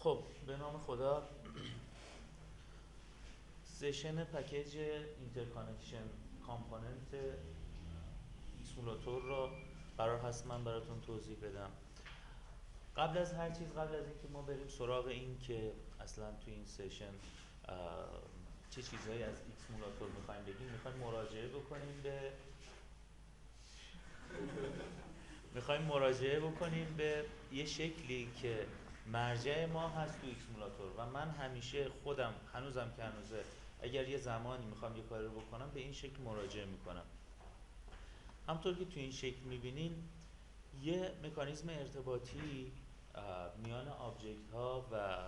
خب به نام خدا. سشن پکیج اینترکانکشن کامپوننت ایکسمولاتور را قرار هست من براتون توضیح بدم. قبل از هر چیز، قبل از اینکه ما بریم سراغ این که اصلا تو این سشن چه چیزهایی از ایکسمولاتور میخوایم بگیم، میخوایم مراجعه بکنیم به یه شکلی که مرجع ما هست تو ایکسمولاتور و من همیشه خودم هنوزم که هنوزه اگر یه زمانی میخوام یه کاری رو بکنم به این شکل مراجعه میکنم. همطور که تو این شکل میبینین یه مکانیزم ارتباطی میان آبجکت ها و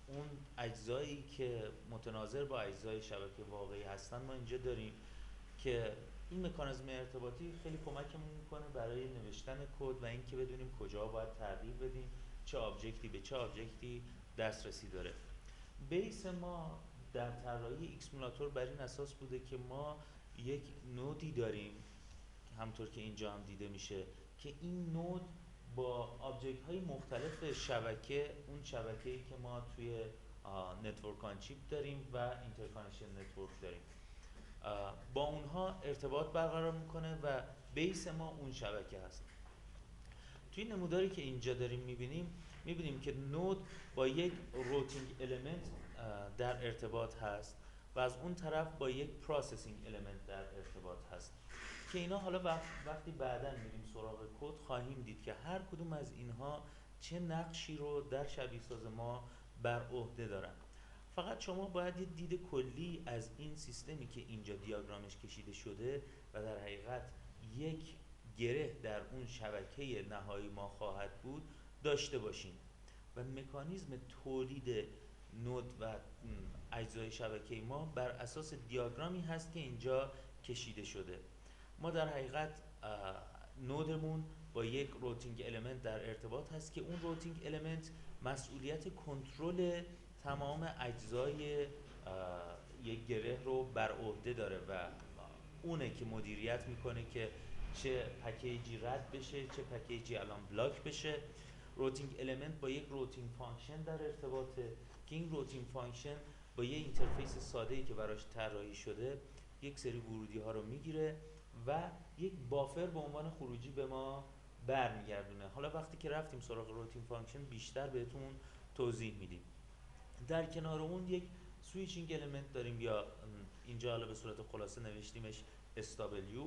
اون اجزایی که متناظر با اجزای شبکه واقعی هستن ما اینجا داریم که این مکانیزم ارتباطی خیلی کمکمون میکنه برای نوشتن کد و اینکه بدونیم کجا باید تغییر بدیم، چه آبجکتی به چه آبجکتی دسترسی داره. بیس ما در طراحی ایکسمولاتور بر این اساس بوده که ما یک نودی داریم همطور که اینجا هم دیده میشه که این نود با آبجکت های مختلف شبکه، اون شبکه‌ای که ما توی نتورک آن چیپ داریم و اینترکانکشن نتورک داریم، با اونها ارتباط برقرار میکنه و بیس ما اون شبکه هست. توی نموداری که اینجا داریم میبینیم که نود با یک روتینگ المنت در ارتباط هست و از اون طرف با یک پروسسینگ المنت در ارتباط هست که اینا حالا وقتی بعداً میریم سراغ کد خواهیم دید که هر کدوم از اینها چه نقشی رو در شبیه ساز ما بر عهده دارن. فقط شما باید یه دید کلی از این سیستمی که اینجا دیاگرامش کشیده شده و در حقیقت یک گره در اون شبکه نهایی ما خواهد بود داشته باشیم و مکانیزم تولید نود و اجزای شبکه ما بر اساس دیاگرامی هست که اینجا کشیده شده. ما در حقیقت نودمون با یک روتینگ المنت در ارتباط هست که اون روتینگ المنت مسئولیت کنترل تمام اجزای یک گره رو بر عهده داره و اونه که مدیریت میکنه که چه پکیجی رد بشه، چه پکیجی الان بلاک بشه. روتینگ المنت با یک روتینگ فانکشن در ارتباطه که این روتینگ فانکشن با یه اینترفیس ساده‌ای که براش طراحی شده یک سری ورودی ها رو میگیره و یک بافر به عنوان خروجی به ما برمیگردونه. حالا وقتی که رفتیم سراغ روتینگ فانکشن بیشتر بهتون توضیح میدیم. در کنار اون یک سویچینگ المنت داریم یا اینجا حالا به صورت خلاصه نوشتیمش SW.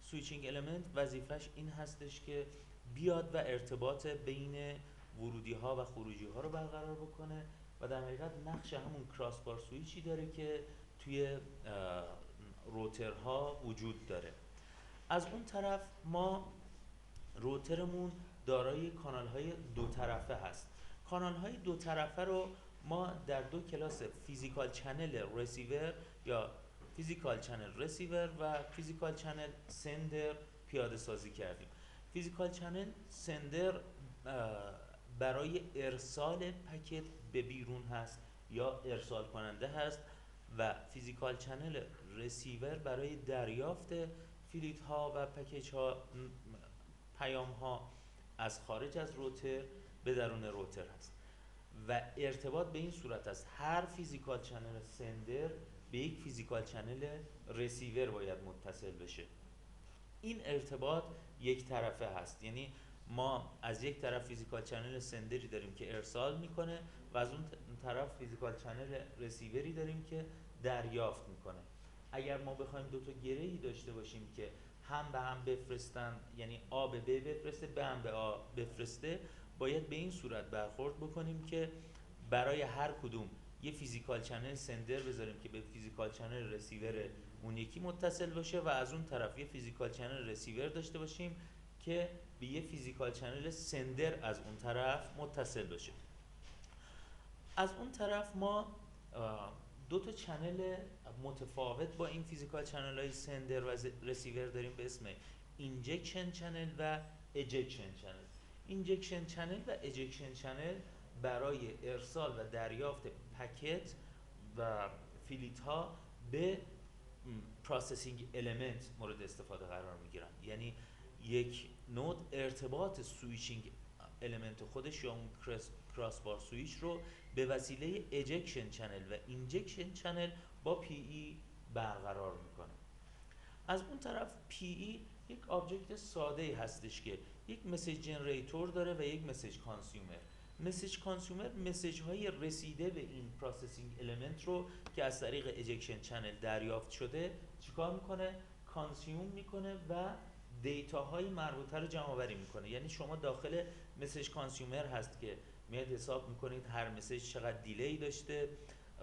سویچینگ المنت وظیفش این هستش که بیاد و ارتباط بین ورودی ها و خروجی ها رو برقرار بکنه و در حقیقت نقش همون کراس بار سویچی داره که توی روترها وجود داره. از اون طرف ما روترمون دارای کانال های دو طرفه هست. کانال های دو طرفه رو ما در دو کلاس فیزیکال چنل رسیور یا فیزیکال چنل رسیور و فیزیکال چنل سندر پیاده سازی کردیم. فیزیکال چنل سندر برای ارسال پکت به بیرون هست یا ارسال کننده هست و فیزیکال چنل رسیور برای دریافت فیلیت ها و پکیج ها، پیام ها از خارج از روتر به درون روتر هست و ارتباط به این صورت است: هر فیزیکال چنل سندر به یک فیزیکال چنل رسیور باید متصل بشه. این ارتباط یک طرفه هست، یعنی ما از یک طرف فیزیکال چنل سندری داریم که ارسال میکنه و از اون طرف فیزیکال چنل رسیوری داریم که دریافت میکنه. اگر ما بخوایم دو تا گره‌ای داشته باشیم که هم به هم بفرستن، یعنی آ به ب بفرسته، ب هم به آ بفرسته، باید به این صورت برخورد بکنیم که برای هر کدوم یه فیزیکال چنل سندر بذاریم که به فیزیکال چنل رسیور اون یکی متصل باشه و از اون طرف یه فیزیکال چنل رسیور داشته باشیم که به یه فیزیکال چنل سندر از اون طرف متصل باشه. از اون طرف ما دو تا چنل متفاوت با این فیزیکال چنل های سندر و رسیور داریم به اسم اینجکشن چنل و اجکشن چنل. اینجکشن چنل و اجکشن چنل برای ارسال و دریافت پکت و فیلیت ها به پروسسینگ المنت مورد استفاده قرار میگیرن. یعنی یک نود ارتباط سویچینگ المنت خودش یا اون کراس بار سویچ رو به وسیله اجکشن چنل و اینجکشن چنل با پی ای برقرار میکنه. از اون طرف پی ای یک آبجکت ساده هستش که یک مسیج جنریتور داره و یک مسیج کانسیومر. مسیج کانسیومر مسیج های رسیده به این پروسسینگ المنت رو که از طریق اجکشن چنل دریافت شده چیکار میکنه؟ کانسیوم میکنه و دیتا های مربوطه رو جمع آوری میکنه. یعنی شما داخل مسیج کانسیومر هست که میاد حساب میکنید هر مسیج چقدر دیلی داشته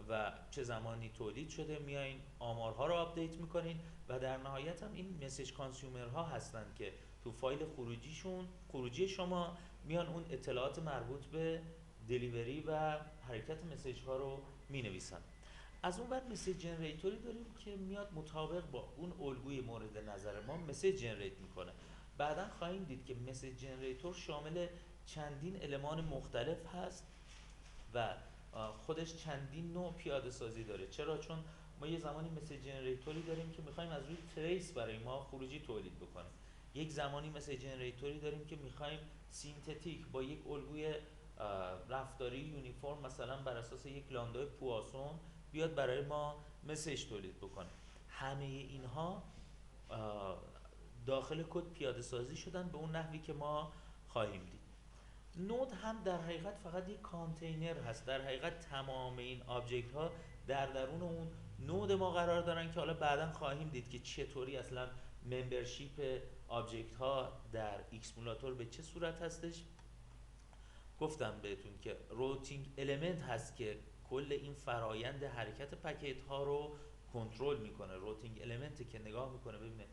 و چه زمانی تولید شده، میایین آمارها رو آپدیت میکنین و در نهایت هم این مسیج کانسیومر ها هستن که تو فایل خروجی شما میان اون اطلاعات مربوط به دلیوری و حرکت مسیج ها رو می نویسن. از اون بعد مسیج جنریتوری داریم که میاد مطابق با اون الگوی مورد نظر ما مسیج جنریت میکنه. بعدا خواهیم دید که مسیج جنریتور شامل چندین المان مختلف هست و خودش چندین نوع پیاده سازی داره. چرا؟ چون ما یه زمانی مسیج جنریتوری داریم که میخوایم از روی تریس برای ما خروجی تولید بکنیم. یک زمانی مسیج جنریتوری داریم که میخوایم سینتتیک با یک الگوی رفتاری یونیفرم مثلا بر اساس یک لامدای پواسون بیاد برای ما مسیج تولید بکنه. همه اینها داخل کد پیاده سازی شدن به اون نحوی که ما خواهیم دید. نود هم در حقیقت فقط یک کانتینر هست. در حقیقت تمام این آبجکت ها در درون اون نود ما قرار دارن که حالا بعدا خواهیم دید که چطوری اصلا ممبرشیپ آبجکت ها در ایکسمولاتور به چه صورت هستش. گفتم بهتون که روتینگ المنت هست که کل این فرایند حرکت پکیت ها رو کنترل میکنه. روتینگ المنت که نگاه میکنه ببینه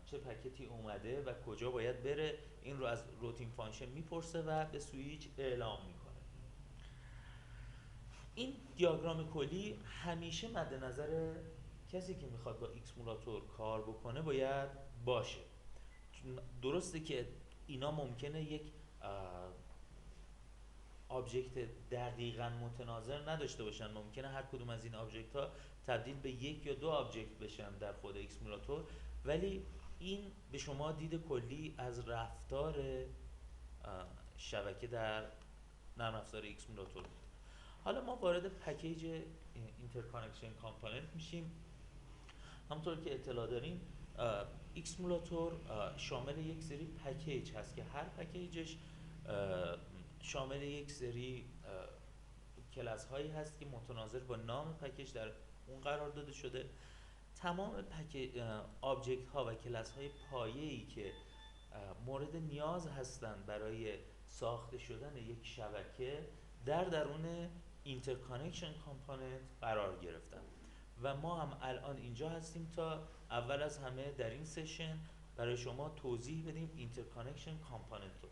چه پکتی اومده و کجا باید بره، این رو از روتینگ فانکشن میپرسه و به سویچ اعلام میکنه. این دیاگرام کلی همیشه مد نظر کسی که میخواد با ایکسمولاتور کار بکنه باید باشه. درسته که اینا ممکنه یک آبجکت دقیقاً متناظر نداشته باشن، ممکنه هر کدوم از این آبجکت ها تبدیل به یک یا دو آبجکت بشن در خود ایکسمولاتور، ولی این به شما دید کلی از رفتار شبکه در نرم افزار ایکسمولاتور میده. حالا ما وارد پکیج اینترکانکشن کامپوننت میشیم. همونطور که اطلاع داریم ایکسمولاتور شامل یک سری پکیج هست که هر پکیجش شامل یک سری کلاس هایی هست که متناظر با نام پکیج در اون قرار داده شده. تمام آبجکت ها و کلاس های پایه‌ای که مورد نیاز هستند برای ساخته شدن یک شبکه در درون اینترکانکشن کامپوننت قرار گرفتن و ما هم الان اینجا هستیم تا اول از همه در این سشن برای شما توضیح بدیم اینترکانکشن کامپوننت رو.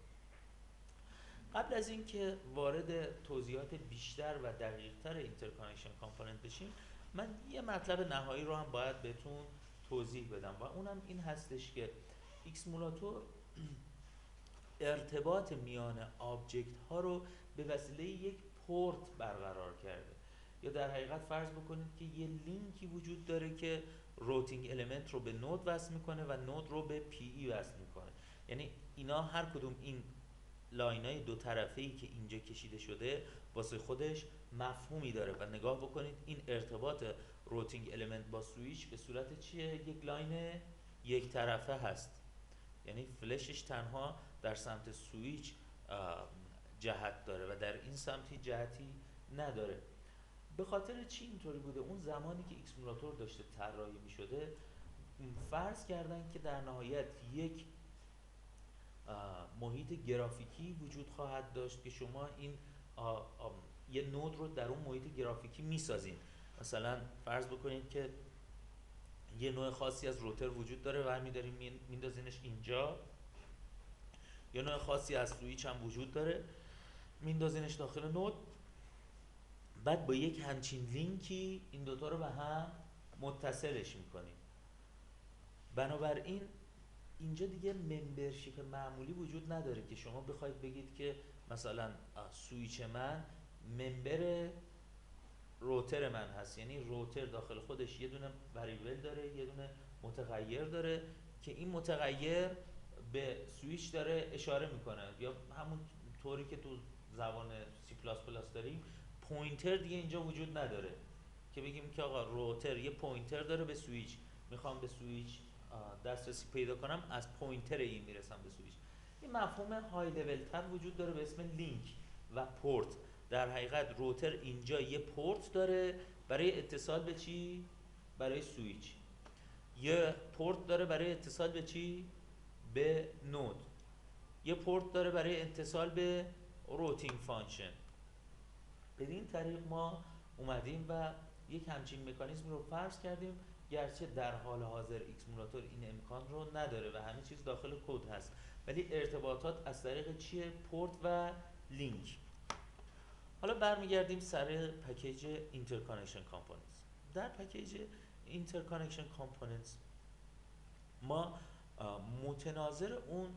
قبل از اینکه وارد توضیحات بیشتر و دقیق‌تر اینترکانکشن کامپوننت بشیم، من یه مطلب نهایی رو هم باید بهتون توضیح بدم و اونم این هستش که ایکسمولاتور ارتباط میان آبجکت ها رو به وسیله یک پورت برقرار کرده. یا در حقیقت فرض بکنید که یه لینکی وجود داره که روتینگ المنت رو به نود وصل میکنه و نود رو به پی ای وصل میکنه. یعنی اینا هر کدوم این لاینای دو طرفه‌ای که اینجا کشیده شده واسه خودش مفهومی داره و نگاه بکنید این ارتباط روتینگ المنت با سویچ به صورت چیه؟ یک لاین یک طرفه هست. یعنی فلشش تنها در سمت سویچ جهت داره و در این سمتی جهتی نداره. به خاطر چی اینطوری بوده؟ اون زمانی که ایکسمولاتور داشته طراحی می شده فرض کردن که در نهایت یک محیط گرافیکی وجود خواهد داشت که شما این یه نود رو در اون محیط گرافیکی میسازین. مثلا فرض بکنید که یه نوع خاصی از روتر وجود داره و می‌داریم میندازینش اینجا. یه نوع خاصی از سویچ هم وجود داره میندازینش داخل نود. بعد با یک همچین لینکی این دوتا رو به هم متصلش میکنیم. بنابراین اینجا دیگه ممبرشیپ معمولی وجود نداره که شما بخواید بگید که مثلا سویچ من ممبر روتر من هست. یعنی روتر داخل خودش یه دونه وریبل داره، یه دونه متغیر داره که این متغیر به سویچ داره اشاره میکنه، یا همون طوری که تو زبان C++ داریم پوینتر دیگه اینجا وجود نداره که بگیم که آقا روتر یه پوینتر داره به سویچ، میخوام به سویچ دسترسی پیدا کنم از پوینتر این میرسم به سویچ. این مفهوم های لول تر وجود داره به اسم لینک و پورت. در حقیقت روتر اینجا یه پورت داره برای اتصال به چی؟ برای سویچ. یه پورت داره برای اتصال به چی؟ به نود. یه پورت داره برای اتصال به روتینگ فانکشن. بدین طریق ما اومدیم و یک همچین مکانیزم رو فرض کردیم، گرچه در حال حاضر ایکسمولاتور این امکان رو نداره و همه چیز داخل کد هست، ولی ارتباطات از طریق چیه؟ پورت و لینک. حالا برمیگردیم سر پکیج اینترکانکشن کامپوننتس. در پکیج اینترکانکشن کامپوننتس ما متناظر اون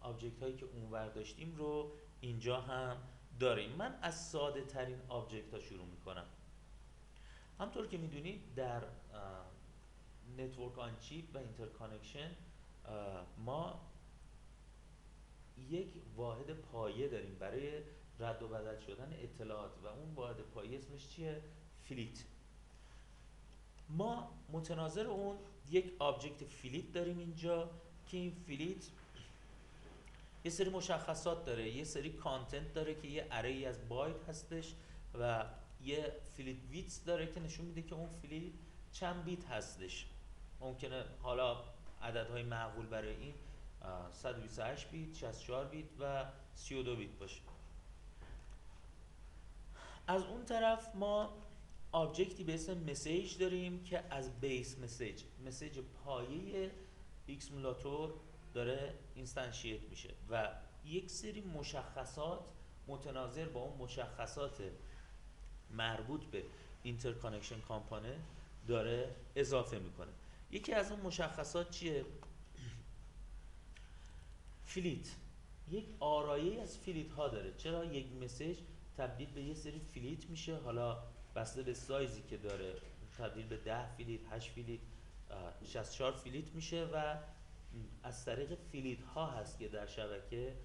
آبجکت هایی که اونور داشتیم رو اینجا هم داریم. من از ساده ترین آبجکت ها شروع میکنم. همطور که میدونید در نتورک آن چیپ و اینترکانکشن ما یک واحد پایه داریم برای رد و بدل شدن اطلاعات و اون واحد پایه اسمش چیه؟ فلیت. ما متناظر اون یک آبجکت فلیت داریم اینجا که این فلیت یه سری مشخصات داره، یه سری کانتنت داره که یه اری از بایت هستش و یه فلیت ویتس داره که نشون میده که اون فلیت چند بیت هستش. ممکنه حالا عددهای معقول برای این 128 بیت، 64 بیت و 32 بیت باشه. از اون طرف ما آبجکتی به اسم مسیج داریم که از بیس مسیج پایه ایکسمولاتور داره اینستانشیت میشه و یک سری مشخصات متناظر با اون مشخصات مربوط به اینترکانکشن کامپوننت داره اضافه میکنه. یکی از اون مشخصات چیه؟ فلیت. یک آرایه از فلیت ها داره. چرا؟ یک مسیج تبدیل به یه سری فلیت میشه، حالا بسته به سایزی که داره تبدیل به 10 فلیت، 8 فلیت، 64 فلیت میشه و از طریق فلیت ها هست که در شبکه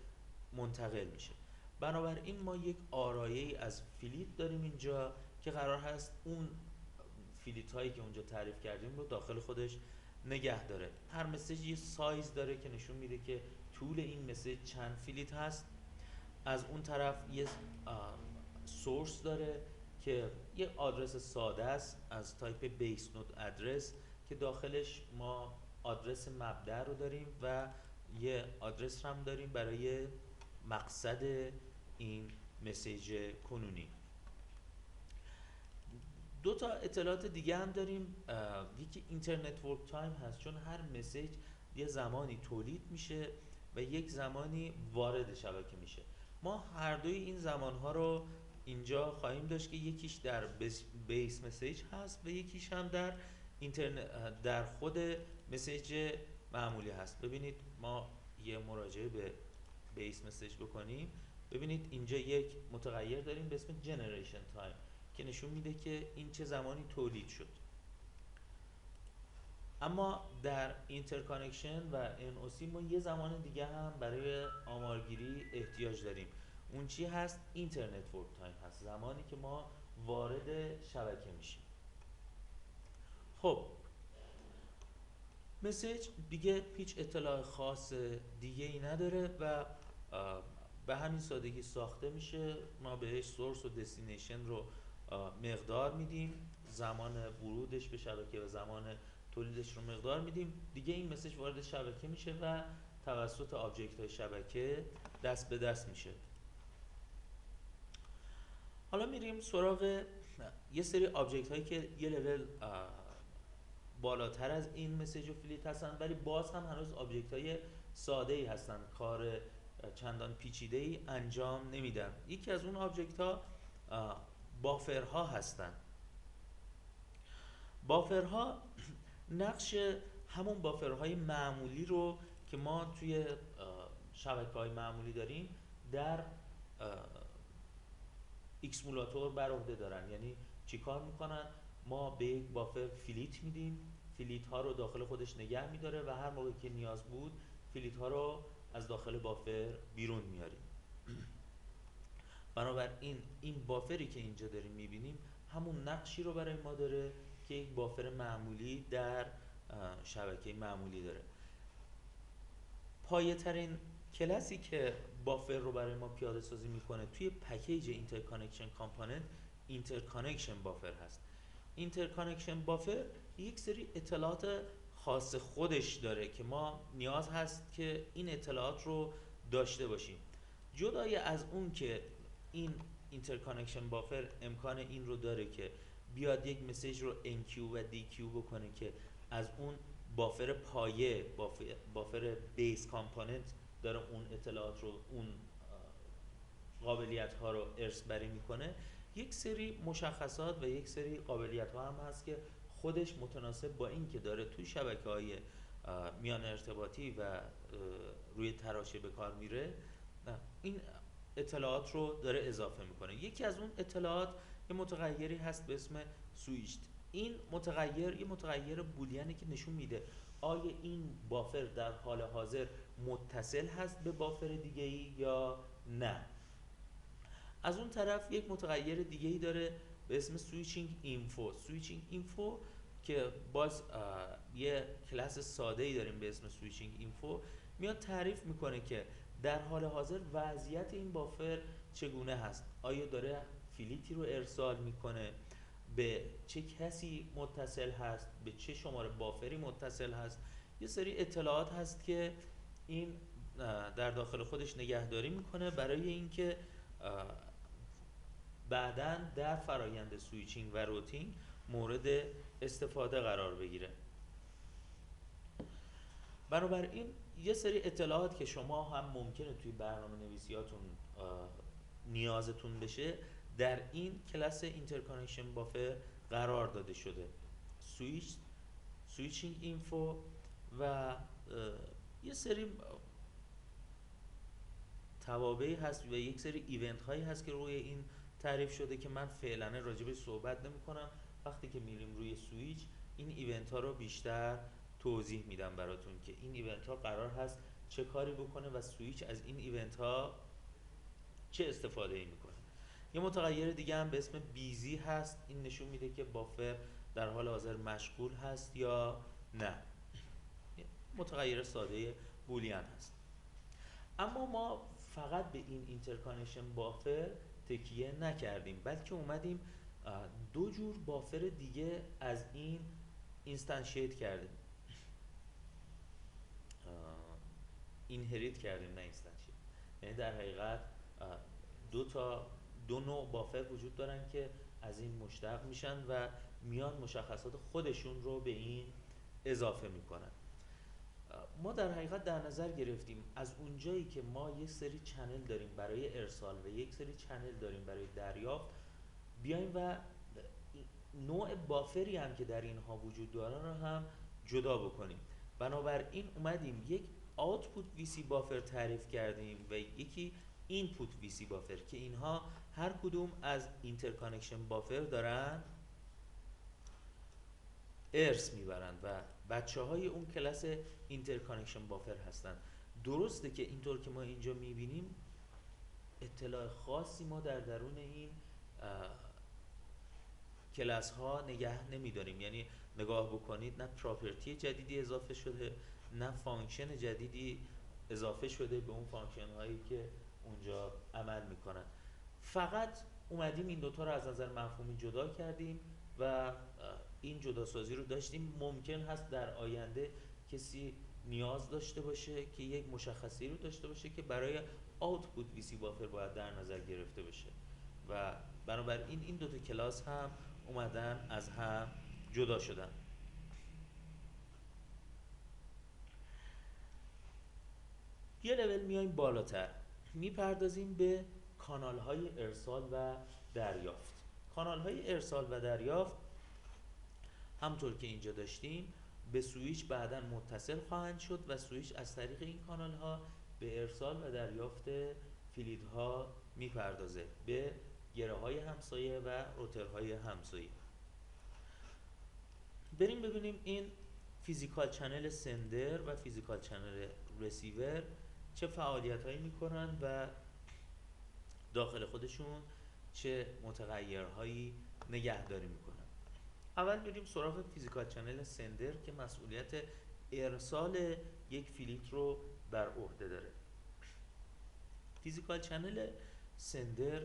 منتقل میشه. بنابراین ما یک آرایه از فلیت داریم اینجا که قرار هست اون فلیت هایی که اونجا تعریف کردیم رو داخل خودش نگه داره. هر مسیج یه سایز داره که نشون میده که طول این مسیج چند فلیت هست. از اون طرف یه سورس داره که یه آدرس ساده است از تایپ بیس نود ادرس که داخلش ما آدرس مبدأ رو داریم و یه آدرس هم داریم برای مقصد این مسیج کنونی. دو تا اطلاعات دیگه هم داریم. یکی اینترنت ورک تایم هست، چون هر مسیج یه زمانی تولید میشه و یک زمانی وارد شبکه میشه. ما هر دوی این زمانها رو اینجا خواهیم داشت که یکیش در بیس مسیج هست و یکیش هم در خود مسیج معمولی هست. ببینید ما یه مراجعه به بیس مسیج بکنیم، ببینید اینجا یک متغیر داریم به اسم جنریشن تایم که نشون میده که این چه زمانی تولید شد. اما در اینترکانکشن و NOC ما یه زمان دیگه هم برای آمارگیری احتیاج داریم. اون چی هست؟ اینترنت ورک تایم هست، زمانی که ما وارد شبکه میشیم. خب مسیج دیگه هیچ اطلاع خاص دیگه ای نداره و به همین سادگی ساخته میشه. ما بهش سورس و دستینیشن رو مقدار میدیم، زمان ورودش به شبکه و زمان تولیدش رو مقدار میدیم. دیگه این مسیج وارد شبکه میشه و توسط آبجکت های شبکه دست به دست میشه. حالا میریم سراغ یه سری آبجکت هایی که یه لول بالاتر از این مسیج و فلیت هستن ولی باز هم هنوز آبجکت های ساده ای هستن، کار چندان پیچیده ای انجام نمیدن. یکی از اون آبجکت ها بافرها هستن. بافرها نقش همون بافرهای معمولی رو که ما توی شبکه‌های معمولی داریم در ایکسمولاتور بر عهده دارن. یعنی چی کار میکنن؟ ما به یک بافر فلیت میدیم، فلیت ها رو داخل خودش نگه میداره و هر موقع که نیاز بود فلیت ها رو از داخل بافر بیرون میاریم. بنابراین این بافری که اینجا داریم میبینیم همون نقشی رو برای ما داره که یک بافر معمولی در شبکه معمولی داره. پایه‌ترین کلاسی که بافر رو برای ما پیاده سازی میکنه توی پکیج اینترکانکشن کامپوننت اینترکانکشن بافر هست. اینترکانکشن بافر یک سری اطلاعات خاص خودش داره که ما نیاز هست که این اطلاعات رو داشته باشیم. جدای از اون که این اینترکانکشن بافر امکان این رو داره که بیاد یک مسیج رو NQ و DQ بکنه که از اون بافر پایه، بافر بیس کامپوننت داره اون اطلاعات رو، اون قابلیت ها رو ارث بری میکنه. یک سری مشخصات و یک سری قابلیت ها هم هست که خودش متناسب با این که داره توی شبکه های میان ارتباطی و روی تراشه به کار میره، این اطلاعات رو داره اضافه میکنه. یکی از اون اطلاعات یه متغیری هست به اسم سویچ. این متغیر یه متغیر بولیانه که نشون میده آیا این بافر در حال حاضر متصل هست به بافر دیگه‌ای یا نه. از اون طرف یک متغیر دیگه‌ای داره به اسم سویچینگ اینفو. سویچینگ اینفو که باز یه کلاس ساده‌ای داریم به اسم سویچینگ اینفو، میاد تعریف میکنه که در حال حاضر وضعیت این بافر چگونه هست. آیا داره فیلیتی رو ارسال میکنه، به چه کسی متصل هست، به چه شماره بافری متصل هست. یه سری اطلاعات هست که این در داخل خودش نگهداری میکنه برای اینکه بعداً در فرایند سویچینگ و روتینگ مورد استفاده قرار بگیره. بنابراین یه سری اطلاعات که شما هم ممکنه توی برنامه نویسیاتون نیازتون بشه در این کلاس اینترکانکشن بافر قرار داده شده. سویچینگ اینفو و یه سری توابعی هست و یک سری ایونت هایی هست که روی این تعریف شده که من فعلا راجبش صحبت نمی کنم. وقتی که میریم روی سویچ این ایونت ها رو بیشتر توضیح میدم براتون که این ایونت ها قرار هست چه کاری بکنه و سویچ از این ایونت ها چه استفاده ای میکنه. یه متغیر دیگه هم به اسم بیزی هست. این نشون میده که بافر در حال حاضر مشغول هست یا نه. متغیر ساده بولیان هست. اما ما فقط به این اینترکانکشن بافر تکیه نکردیم، بلکه اومدیم دو جور بافر دیگه از این اینستانشیت کردیم، اینهریت کردیم، نه اینستانشیت. یعنی در حقیقت دو نوع بافر وجود دارن که از این مشتق میشن و میان مشخصات خودشون رو به این اضافه میکنن. ما در حقیقت در نظر گرفتیم از اونجایی که ما یک سری چنل داریم برای ارسال و یک سری چنل داریم برای دریافت، بیایم و نوع بافری هم که در اینها وجود داره رو هم جدا بکنیم. بنابراین اومدیم یک آوتپوت وی سی بافر تعریف کردیم و یکی اینپوت وی سی بافر که اینها هر کدوم از اینترکانکشن بافر دارن ارث میبرند و بچه های اون کلاس اینترکانکشن بافر هستن. درسته که اینطور که ما اینجا میبینیم اطلاع خاصی ما در درون این کلاس ها نگه نمیداریم. یعنی نگاه بکنید نه پراپرتی جدیدی اضافه شده نه فانکشن جدیدی اضافه شده به اون فانکشن هایی که اونجا عمل میکنن. فقط اومدیم این دوتا رو از نظر مفهومی جدا کردیم و این جداسازی رو داشتیم. ممکن هست در آینده کسی نیاز داشته باشه که یک مشخصی رو داشته باشه که برای آوتپوت وی سی بافر باید در نظر گرفته بشه و بنابراین این دوتا کلاس هم اومدن از هم جدا شدن. یه لول میایم بالاتر، میپردازیم به کانال های ارسال و دریافت. کانال های ارسال و دریافت همطور که اینجا داشتیم به سویچ بعداً متصل خواهند شد و سویچ از طریق این کانال ها به ارسال و دریافت فیلید ها میپردازه به گره های همسایه و روترهای همسایه. بریم ببینیم این فیزیکال چنل سندر و فیزیکال چنل رسیور چه فعالیت هایی میکنن و داخل خودشون چه متغیرهایی نگهداری میکنن. اول بریم سراغ فیزیکال چنل سندر که مسئولیت ارسال یک فیلیت رو بر عهده داره. فیزیکال چنل سندر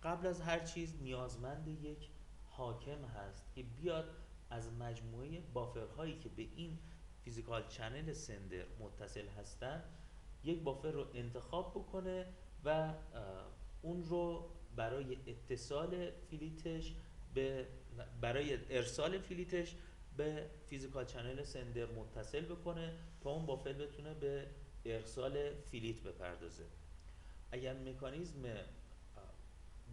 قبل از هر چیز نیازمند یک حاکم هست که بیاد از مجموعه بافرهایی که به این فیزیکال چنل سندر متصل هستن یک بافر رو انتخاب بکنه و اون رو برای اتصال فیلیتش برای ارسال فیلیتش به فیزیکال چنل سندر متصل بکنه تا اون بافر بتونه به ارسال فیلیت بپردازه. اگر مکانیزم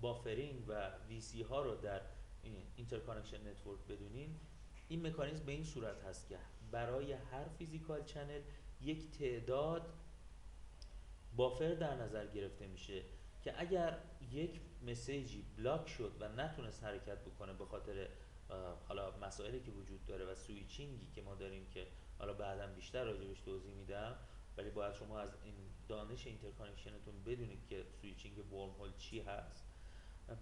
بافرینگ و VC ها رو در اینترکانکشن نتورک بدونین، این مکانیزم به این صورت هست که برای هر فیزیکال چنل یک تعداد بافر در نظر گرفته میشه که اگر یک مسیجی بلاک شد و نتونست حرکت بکنه به خاطر حالا مسائلی که وجود داره و سویچینگی که ما داریم که حالا بعداً بیشتر راجبش توضیح میدم، ولی باید شما از این دانش اینترکانکشنتون بدونید که سویچینگ ورم هول چی هست.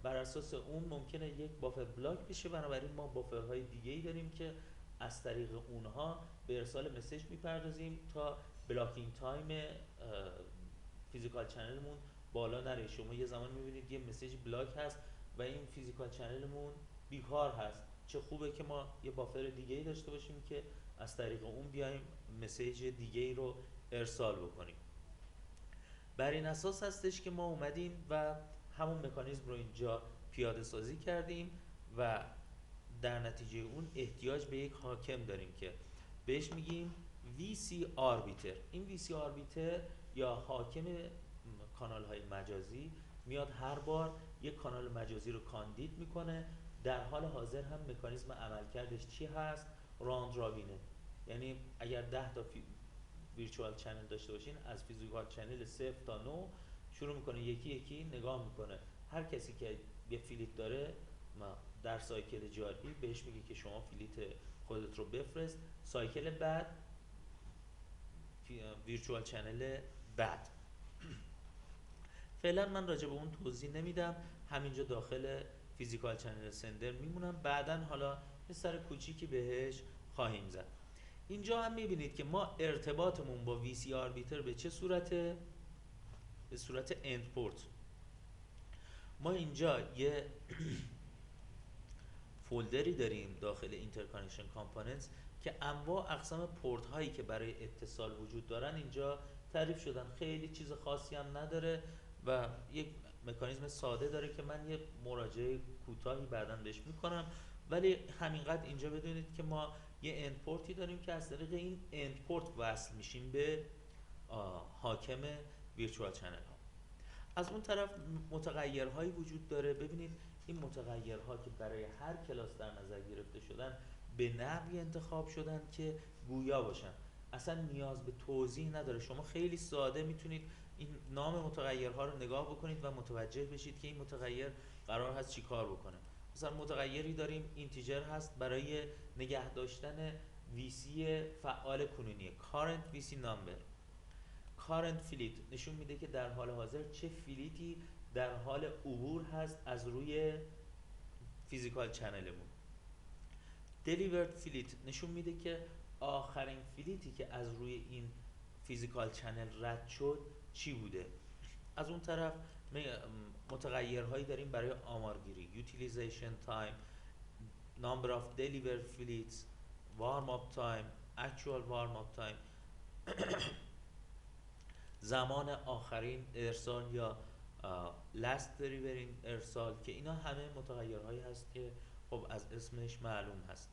بر اساس اون ممکنه یک بافر بلاک بشه، بنابراین ما بافرهای دیگه‌ای داریم که از طریق اونها به ارسال مسیج میپردازیم تا بلاکینگ تایم فیزیکال چنلمون بالا نره. شما یه زمان میبینید یه مسیج بلاک هست و این فیزیکال چنلمون بیکار هست، چه خوبه که ما یه بافر دیگه‌ای داشته باشیم که از طریق اون بیایم مسیج دیگه‌ای رو ارسال بکنیم. بر این اساس هستش که ما اومدیم و همون مکانیزم رو اینجا پیاده سازی کردیم و در نتیجه اون احتیاج به یک حاکم داریم که بهش میگیم VC آربیتر. این VC آربیتر یا حاکم کانال های مجازی میاد هر بار یک کانال مجازی رو کاندید میکنه. در حال حاضر هم مکانیزم عملکردش چی هست؟ راند رابینه. یعنی اگر 10 تا ویرچوال چنل داشته باشین، از فیزیکال چنل 0 تا 9 شروع میکنه یکی یکی نگاه میکنه. هر کسی که یه فیلیت داره ما در سایکل جاری بهش میگه که شما فیلیت خودت رو بفرست، سایکل بعد ویرچوال چنل بعد. فعلا من راجع به اون توضیح نمیدم، همینجا داخل فیزیکال چنل سندر میمونم، بعدن حالا یه سر کوچیکی بهش خواهیم زد. اینجا هم میبینید که ما ارتباطمون با VC آربیتر به چه صورته؟ به صورت اند پورت. ما اینجا یه فولدری داریم داخل اینترکانکشن کامپوننتس که انواع اقسام پورت هایی که برای اتصال وجود دارن اینجا تعریف شدن. خیلی چیز خاصی هم نداره و یک مکانیزم ساده داره که من یه مراجعه کوتاهی بعداً بهش میکنم، ولی همینقدر اینجا بدونید که ما یه اند پورتی داریم که از طریق این اند پورت وصل میشیم به حاکم ویرچوال چنل ها. از اون طرف متغیرهایی وجود داره. ببینید این متغیرها که برای هر کلاس در نظر گرفته شدن به نحوی انتخاب شدن که گویا باشن، اصلا نیاز به توضیح نداره. شما خیلی ساده میتونید این نام متغیرها رو نگاه بکنید و متوجه بشید که این متغیر قرار هست چی کار بکنه. مثلا متغیری داریم اینتیجر هست برای نگه داشتن VC فعال کنونی، current VC number. current فیلیت نشون میده که در حال حاضر چه فیلیتی در حال عبور هست از روی فیزیکال چنلمون. delivered فیلیت نشون میده که آخرین فیلیتی که از روی این فیزیکال چنل رد شد چی بوده. از اون طرف متغیرهایی داریم برای آمارگیری، utilization time، number of delivered fields، warm up time، actual warm up time، زمان آخرین ارسال یا last delivering ارسال، که اینا همه متغیرهایی هست که خب از اسمش معلوم هست.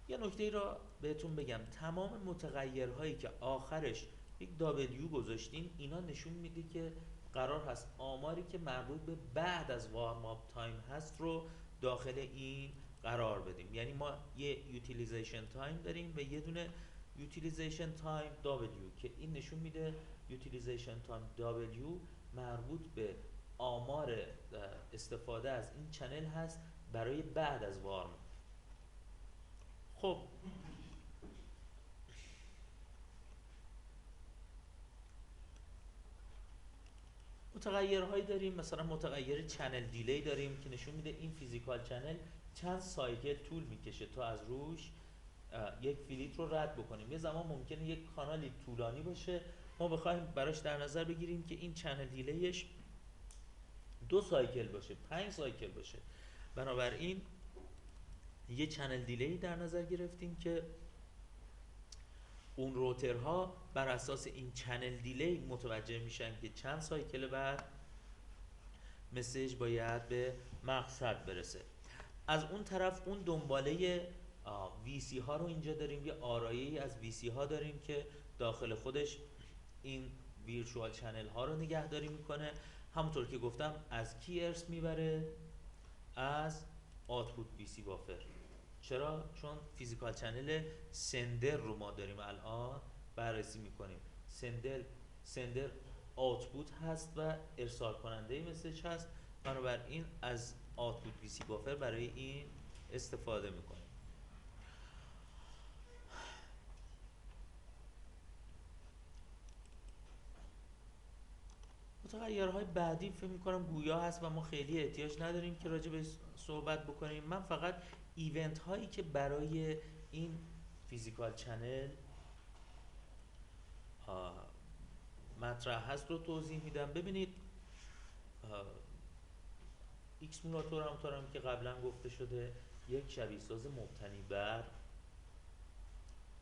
یه نکته ای را بهتون بگم، تمام متغیرهایی که آخرش یک W گذاشتیم اینا نشون میده که قرار هست آماری که مربوط به بعد از وارم آپ تایم هست رو داخل این قرار بدیم. یعنی ما یه utilization time داریم و یه دونه utilization time W که این نشون میده utilization time W مربوط به آمار استفاده از این چنل هست برای بعد از وارم. خب متغیرهایی داریم، مثلا متغیر چنل دیلی داریم که نشون میده این فیزیکال چنل چند سایکل طول میکشه تا از روش یک فیلیت رو رد بکنیم. یه زمان ممکنه یک کانالی طولانی باشه، ما بخوایم براش در نظر بگیریم که این چنل دیلیش 2 سایکل باشه، 5 سایکل باشه. بنابراین یه چنل دیلی در نظر گرفتیم که اون روترها بر اساس این چنل دیلی متوجه میشن که چند سایکل بعد مسیج باید به مقصد برسه. از اون طرف اون دنباله VC ها رو اینجا داریم، یه آرایه‌ای از VC ها داریم که داخل خودش این ویرچوال چنل ها رو نگهداری میکنه. همونطور که گفتم از کی ارث میبره؟ از آتپوت VC بافر. چرا؟ چون فیزیکال چنل سندر رو ما داریم الان بررسی میکنیم. سندر آتپوت هست و ارسال کننده مسیج هست، بنابراین از آتپوت VC بافر برای این استفاده میکنیم. متغیرهای بعدی فکر میکنم گویا هست و ما خیلی احتیاج نداریم که راجع به صحبت بکنیم. من فقط ایونت هایی که برای این فیزیکال چنل مطرح هست رو توضیح میدم. ببینید ایکسمولاتور همونطورم که قبلا گفته شده یک شبیه ساز مبتنی بر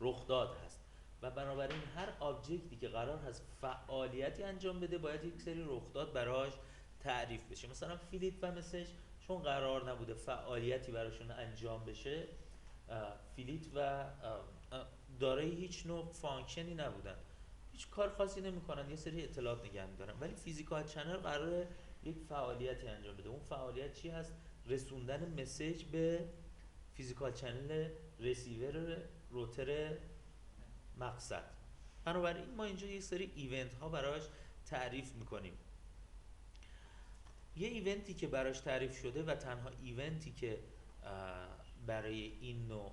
رخداد هست و بنابراین هر آبجکتی که قرار هست فعالیتی انجام بده باید یک سری رخداد براش تعریف بشه. مثلا فیلیت و مسیج چون قرار نبوده فعالیتی براشون انجام بشه، فیلیت و دارای هیچ نوع فانکشنی نبودن، هیچ کار خاصی نمیکنن، یه سری اطلاعات نگه میدارن. ولی فیزیکال چنل قراره یک فعالیتی انجام بده. اون فعالیت چی هست؟ رسوندن مسیج به فیزیکال چنل رسیور روتر مقصد. بنابراین ما اینجا یک سری ایونت ها براش تعریف میکنیم. یه ایونتی که براش تعریف شده و تنها ایونتی که برای این نوع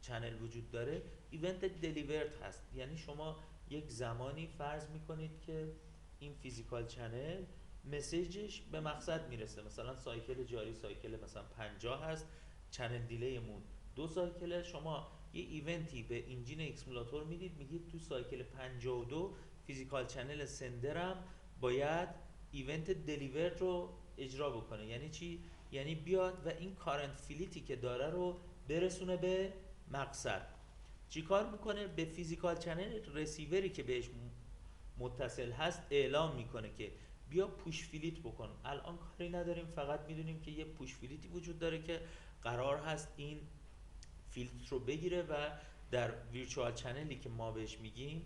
چنل وجود داره ایونت دلیورد هست. یعنی شما یک زمانی فرض میکنید که این فیزیکال چنل مسیجش به مقصد میرسه، مثلا سایکل جاری سایکل مثلا 50 هست، چنل دیلیمون 2 سایکله. شما یه ایونتی به انجین ایکسمولاتور میدید، میگید تو سایکل 52 فیزیکال چنل سندرم باید ایونت دلیورد رو اجرا بکنه. یعنی چی؟ یعنی بیاد و این کارنت فیلیتی که داره رو برسونه به مقصد. چی کار میکنه؟ به فیزیکال چنل رسیوری که بهش متصل هست اعلام میکنه که بیا پوش فیلیت بکن. الان کاری نداریم، فقط میدونیم که یه پوش فیلیتی وجود داره که قرار هست این فیلیت رو بگیره و در ویرچوال چنلی که ما بهش میگیم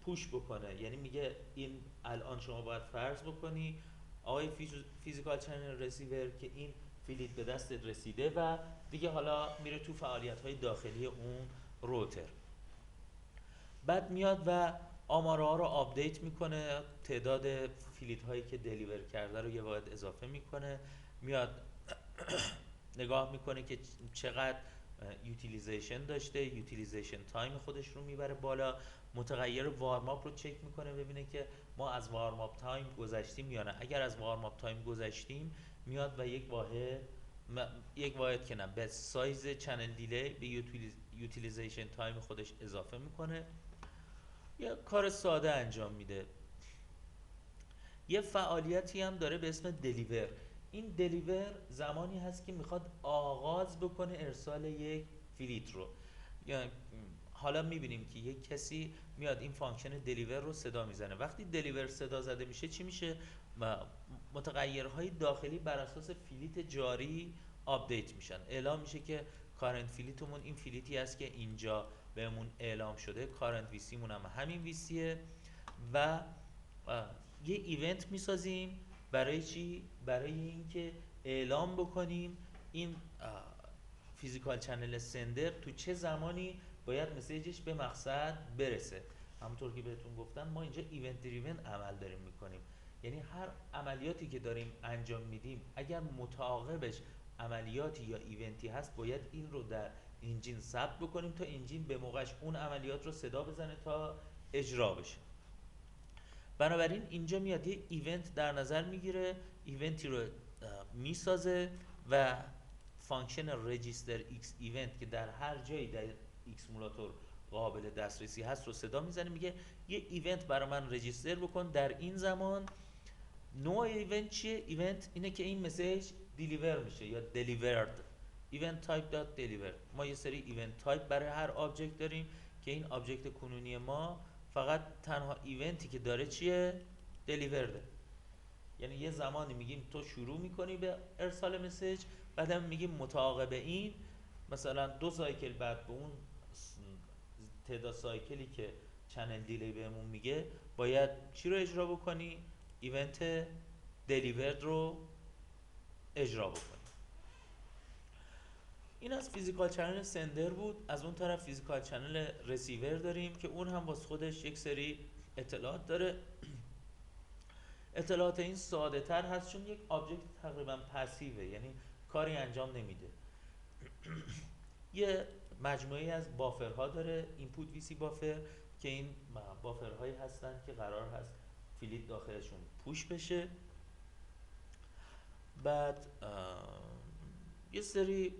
پوش بکنه. یعنی میگه این الان شما باید فرض بکنی آقای فیزیکال چنل رسیور که این فیلیت به دستت رسیده و دیگه حالا میره تو فعالیت های داخلی اون روتر. بعد میاد و آماره ها رو آپدیت میکنه، تعداد فیلیت هایی که دلیور کرده رو یه واحد اضافه میکنه، میاد نگاه میکنه که چقدر یوتیلیزیشن داشته، یوتیلیزیشن تایم خودش رو میبره بالا، متغیر وارم اپ رو چک میکنه ببینه که ما از وارم اپ تایم گذشتیم یا نه. اگر از وارم اپ تایم گذشتیم میاد و یک واحد که نه به سایز چنل دیلی به یوتیلیزیشن تایم خودش اضافه میکنه، یه کار ساده انجام میده. یه فعالیتی هم داره به اسم دلیور. این دلیور زمانی هست که میخواد آغاز بکنه ارسال یک فیلیت رو. یعنی حالا میبینیم که یک کسی میاد این فانکشن دلیور رو صدا میزنه. وقتی دلیور صدا زده میشه چی میشه؟ متغیرهای داخلی بر اساس فیلیت جاری آپدیت میشن. اعلام میشه که کارنت فیلیتمون این فیلیتی است که اینجا بهمون اعلام شده، کارنت ویسی مون هم همین ویسیه و یه ایونت میسازیم. برای چی؟ برای اینکه اعلام بکنیم این فیزیکال چنل سندر تو چه زمانی باید مسیجش به مقصد برسه. همونطور که بهتون گفتم ما اینجا ایونت دریون عمل داریم میکنیم، یعنی هر عملیاتی که داریم انجام میدیم اگر متعاقبش عملیاتی یا ایونتی هست باید این رو در انجین ثبت بکنیم تا انجین به موقعش اون عملیات رو صدا بزنه تا اجرا بشه. بنابراین اینجا میاد یه ایونت در نظر میگیره، ایونتی رو میسازه و فانکشن رجیستر ایکس ایونت که در هر جایی در ایکسمولاتور قابل دسترسی هست رو صدا میزنه، میگه یه ایونت برای من رجیستر بکن در این زمان. نوع ایونت چیه؟ ایونت اینه که این مسیج دیلیور میشه یا دلیورد. ایونت تایپ دات دلیور. ما یه سری ایونت تایپ برای هر آبجکت داریم که این آبجکت کنونی ما فقط تنها ایونتی که داره چیه؟ دلیورده. یعنی یه زمانی میگیم تو شروع میکنی به ارسال مسیج، بعدم میگیم متعاقب این مثلا 2 سایکل بعد به اون تعداد سایکلی که چنل دیلی بهمون میگه باید چی رو اجرا بکنی؟ ایونت دلیورد رو اجرا بکنی. این از فیزیکال چنل سندر بود. از اون طرف فیزیکال چنل رسیور داریم که اون هم واسه خودش یک سری اطلاعات داره. اطلاعات این ساده تر هست چون یک آبجکت تقریبا پسیوه، یعنی کاری انجام نمیده. یه مجموعه از بافرها داره، اینپوت وی سی بافر، که این بافرهایی هستن که قرار هست فیلیت داخلشون پوش بشه. بعد یه سری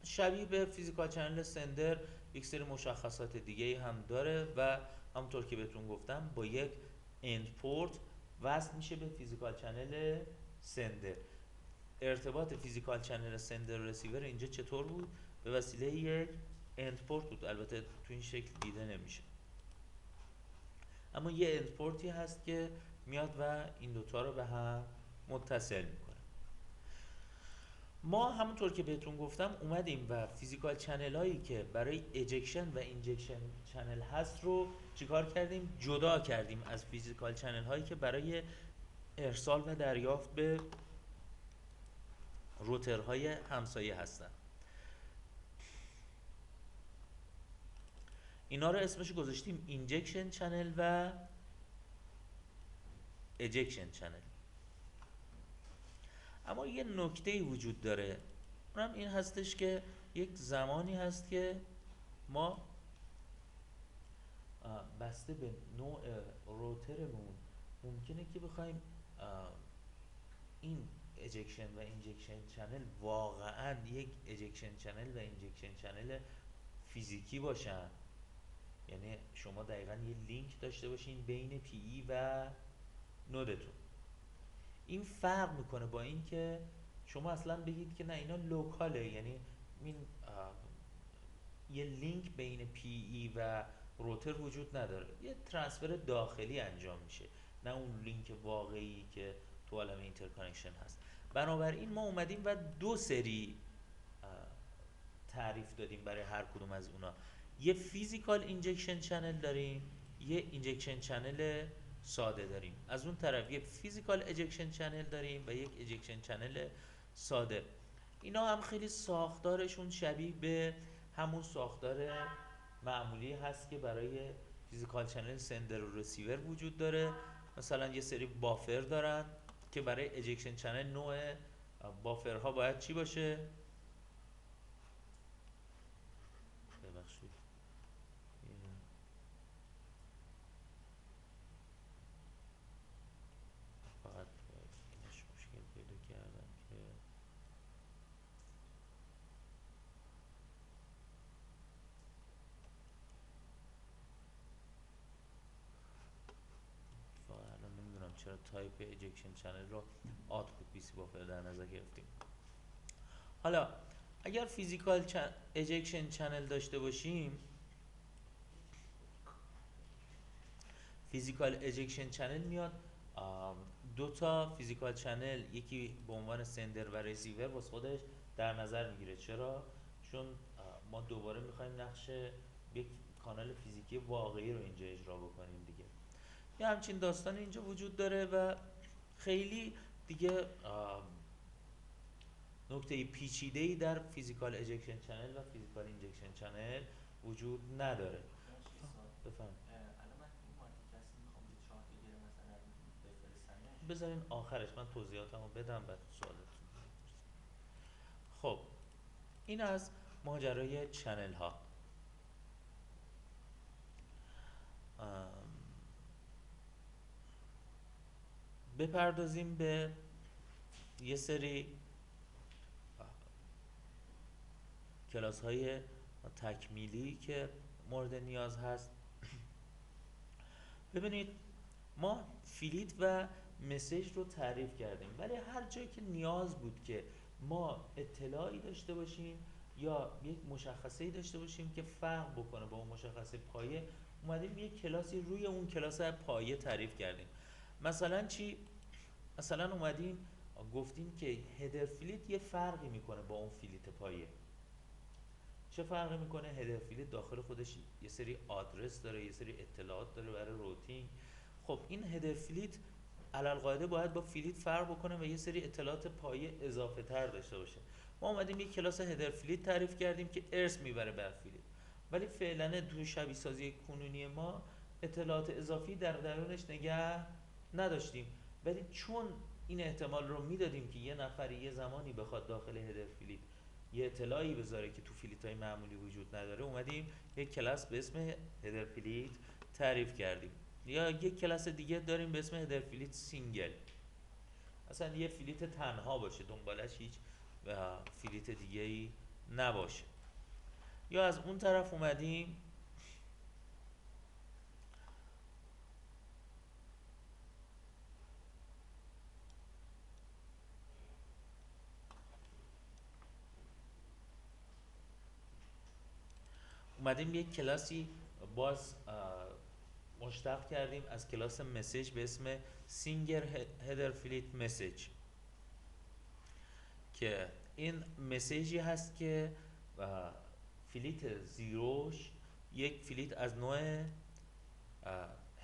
شبیه به فیزیکال چنل سندر یک سری مشخصات دیگه هم داره و همونطور که بهتون گفتم با یک اندپورت وصل میشه به فیزیکال چنل سندر. ارتباط فیزیکال چنل سندر و رسیور اینجا چطور بود؟ به وسیله یک اندپورت بود. البته تو این شکل دیده نمیشه، اما یه اندپورتی هست که میاد و این دوتا رو به هم متصل میکنه. ما همونطور که بهتون گفتم اومدیم و فیزیکال چنل هایی که برای اجکشن و اینجکشن چنل هست رو چیکار کردیم؟ جدا کردیم از فیزیکال چنل هایی که برای ارسال و دریافت به روترهای همسایه هستن. اینا رو اسمش گذاشتیم اینجکشن چنل و اجکشن چنل. اما یه نکته‌ای وجود داره، اونم این هستش که یک زمانی هست که ما بسته به نوع روترمون ممکنه که بخوایم این اجکشن و اینجکشن چنل واقعا یک اجکشن چنل و اینجکشن چنل فیزیکی باشن. یعنی شما دقیقا یه لینک داشته باشین بین پی ای و نودتون. این فرق میکنه با این که شما اصلا بگید که نه اینا لوکاله، یعنی این یه لینک بین پی ای و روتر وجود نداره، یه ترانسفر داخلی انجام میشه، نه اون لینک واقعی که تو عالم اینترکانکشن هست. بنابراین ما اومدیم و 2 سری تعریف دادیم برای هر کدوم از اونا. یه فیزیکال اینجکشن چنل داریم، یه اینجکشن چنل ساده داریم. از اون طرف یه فیزیکال اجکشن چنل داریم و یک اجکشن چنل ساده. اینا هم خیلی ساختارشون شبیه به همون ساختار معمولی هست که برای فیزیکال چنل سندر و رسیور وجود داره. مثلا یه سری بافر دارن که برای اجکشن چنل نوع بافرها باید چی باشه؟ ببخشید فقط اینش مشکل پیدا کردم که الان نمیدونم چرا تایپ اجکشن چنل رو آتپوت بی سی بافر در نظر گرفتیم. حالا اگر فیزیکال اجکشن چنل داشته باشیم، فیزیکال اجکشن چنل میاد 2 تا فیزیکال چنل، یکی به عنوان سندر و رسیور واسه خودش در نظر میگیره. چرا؟ چون ما دوباره میخوایم نقش یک کانال فیزیکی واقعی رو اینجا اجرا بکنیم دیگه. یه همچین داستان اینجا وجود داره و خیلی دیگه نکته پیچیده‌ای در فیزیکال اجکشن چنل و فیزیکال اینجکشن چنل وجود نداره. بفهم. بذارین آخرش من توضیحاتمو بدم بعد سوالتون. خب این از ماجرای چنل ها. بپردازیم به یه سری کلاس های تکمیلی که مورد نیاز هست. ببینید ما فیلیت و مسیج رو تعریف کردیم، ولی هر جایی که نیاز بود که ما اطلاعی داشته باشیم یا یک مشخصه‌ای داشته باشیم که فرق بکنه با اون مشخصه پایه، اومدیم یک کلاسی روی اون کلاس پایه تعریف کردیم. مثلا چی؟ مثلا اومدیم گفتیم که هدر فیلیت یه فرقی میکنه با اون فیلیت پایه. چه فرقی میکنه؟ هدر فیلیت داخل خودش یه سری آدرس داره، یه سری اطلاعات داره برای روتینگ. خب این هدر فیلیت علالقاعده باید با فیلیت فرق بکنه و یه سری اطلاعات پایه اضافه تر داشته باشه. ما اومدیم یک کلاس هدر فیلیت تعریف کردیم که ارث میبره بر فیلیت، ولی فعلا تو شبیه سازی کنونی ما اطلاعات اضافی در درونش نگه نداشتیم، ولی چون این احتمال رو میدادیم که یه نفری یه زمانی بخواد داخل هدر فیلیت یه اطلاعی بذاره که تو فیلیت های معمولی وجود نداره، اومدیم یک کلاس به اسم هدر فیلیت تعریف کردیم. یا یک کلاس دیگه داریم به اسم هدر فیلیت سینگل، اصلا یه فیلیت تنها باشه، دنبالش هیچ فیلیت دیگه ای نباشه. یا از اون طرف اومدیم یک کلاسی باز مشتق کردیم از کلاس مسیج به اسم سینگر هدر فیلیت مسیج، که این مسیجی هست که فیلیت زیروش یک فیلیت از نوع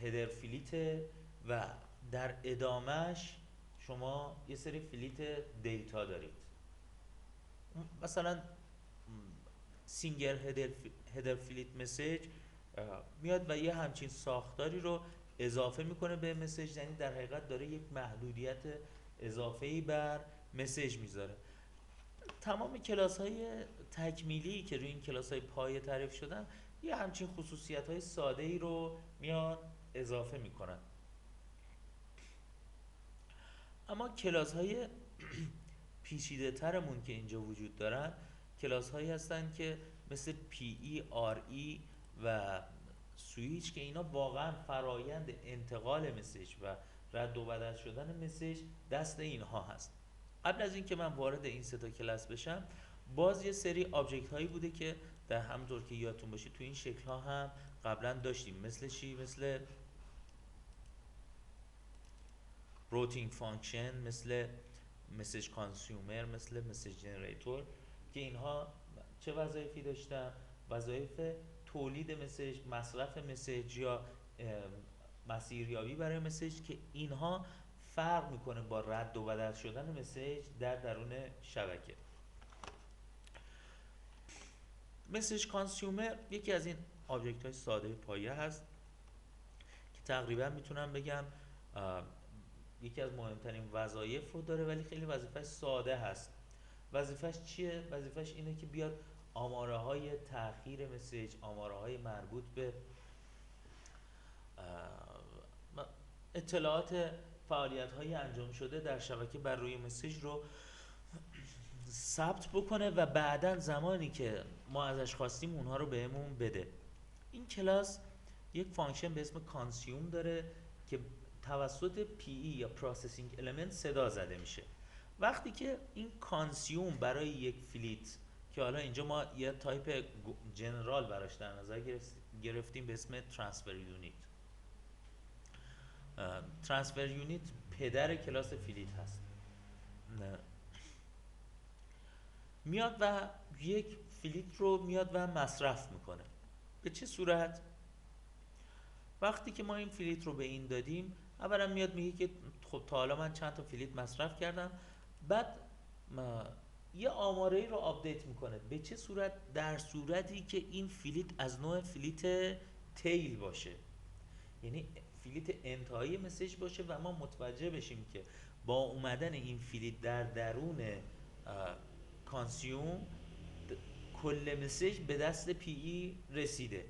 هدر فیلیت و در ادامهش شما یه سری فیلیت دیتا دارید. مثلا سینگر هدر فیلیت مسیج میاد و یه همچین ساختاری رو اضافه میکنه به مسیج، یعنی در حقیقت داره یک محدودیت اضافه‌ای بر مسیج میذاره. تمام کلاس های تکمیلی که روی این کلاس های پایه تعریف شدن یه همچین خصوصیت های ساده ای رو میان اضافه میکنن. اما کلاس های پیچیده ترمون که اینجا وجود دارن کلاس هایی هستن که مثل PE، RE و سویچ، که اینا واقعا فرایند انتقال مسیج و رد و بدل شدن مسیج دست اینها هست. قبل از اینکه من وارد این سه تا کلاس بشم، باز یه سری آبجکت هایی بوده که در همونطور که یادتون باشه تو این شکل ها هم قبلا داشتیم. مثل چی؟ مثل روتینگ فانکشن، مثل مسیج کانسیومر، مثل مسیج جنریتور، که اینها چه وظایفی داشتن؟ وظایف تولید مسیج، مصرف مسیج یا مسیریابی برای مسیج، که اینها فرق میکنه با رد و بدل شدن مسیج در درون شبکه. مسیج کانسیومر یکی از این آبجکت های ساده پایه هست که تقریبا میتونم بگم یکی از مهمترین وظایف رو داره، ولی خیلی وظیفش ساده هست. وظیفش چیه؟ وظیفش اینه که بیاد آماره های تأخیر مسیج، آماره های مربوط به اطلاعات فعالیت های انجام شده در شبکه بر روی مسیج رو ثبت بکنه و بعداً زمانی که ما ازش خواستیم اونها رو بهمون بده. این کلاس یک فانکشن به اسم کانسیوم داره که توسط PE یا پروسسینگ المنت صدا زده میشه. وقتی که این کانسیوم برای یک فیلیت، که حالا اینجا ما یه تایپ جنرال براش در نظر گرفتیم به اسم ترانسفر یونیت. ترانسفر یونیت پدر کلاس فیلیت هست. میاد و یک فیلیت رو میاد و مصرف میکنه. به چه صورت؟ وقتی که ما این فیلیت رو به این دادیم، اولا میاد میگه که خب تا حالا من چند تا فیلیت مصرف کردم، بعد یه آماره رو آپدیت میکنه. به چه صورت؟ در صورتی که این فیلیت از نوع فیلیت تیل باشه، یعنی فیلیت انتهایی مسیج باشه و ما متوجه بشیم که با اومدن این فیلیت در درون کانسیوم کل مسیج به دست PE رسیده.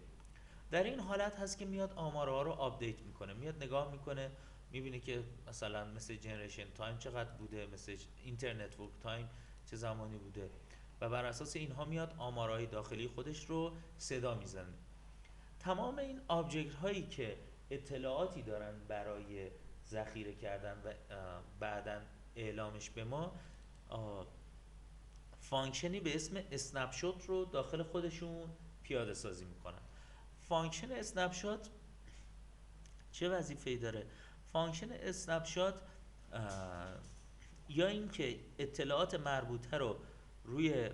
در این حالت هست که میاد آماره ها رو آپدیت میکنه، میاد نگاه میکنه میبینه که مثلا مثل جنریشن تایم چقدر بوده، مثل اینترنت ورک تایم چه زمانی بوده و بر اساس اینها میاد آمارهای داخلی خودش رو صدا میزنه. تمام این آبجکت هایی که اطلاعاتی دارن برای ذخیره کردن و بعدا اعلامش به ما، فانکشنی به اسم اسنپ شات رو داخل خودشون پیاده سازی میکنن. فانکشن اسنپ شات چه وظیفه‌ای داره؟ فانکشن اسنپ شات یا اینکه اطلاعات مربوطه رو روی